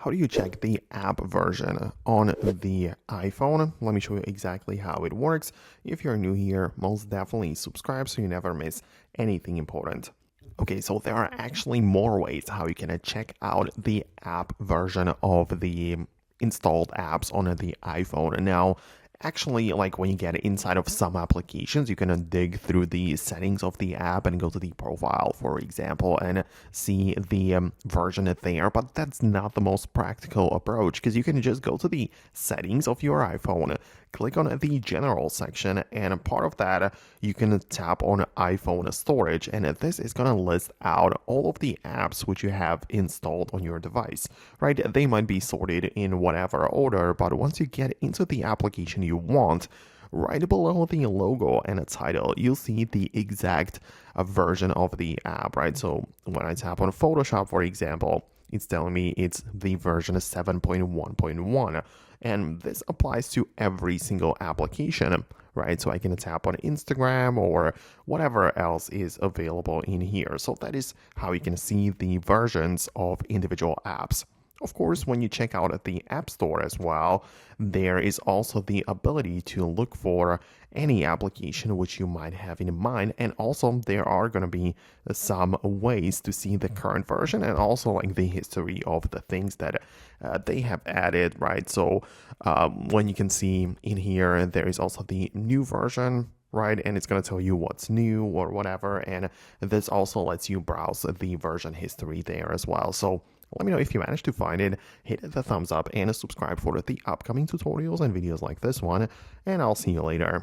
how do you check the app version on the iPhone? Let me show you exactly how it works. If you're new here, most definitely subscribe so you never miss anything important. Okay, so there are actually more ways how you can check out the app version of the installed apps on the iPhone. Now, actually, like when you get inside of some applications, you can dig through the settings of the app and go to the profile, for example, and see the version there. But that's not the most practical approach because you can just go to the settings of your iPhone, click on the general section, and part of that you can tap on iPhone storage, and this is going to list out all of the apps which you have installed on your device, right? They might be sorted in whatever order, but once you get into the application you want, right below the logo and a title, you'll see the exact version of the app, right? So when I tap on Photoshop, for example, it's telling me it's the version 7.1.1, and this applies to every single application, right? So I can tap on Instagram or whatever else is available in here. So that is how you can see the versions of individual apps. Of course, when you check out the App Store as well, there is also the ability to look for any application which you might have in mind. And also, there are going to be some ways to see the current version and also like the history of the things that they have added, right? So when you can see in here, there is also the new version, right? And it's going to tell you what's new or whatever. And this also lets you browse the version history there as well. So let me know if you managed to find it, hit the thumbs up and subscribe for the upcoming tutorials and videos like this one, and I'll see you later.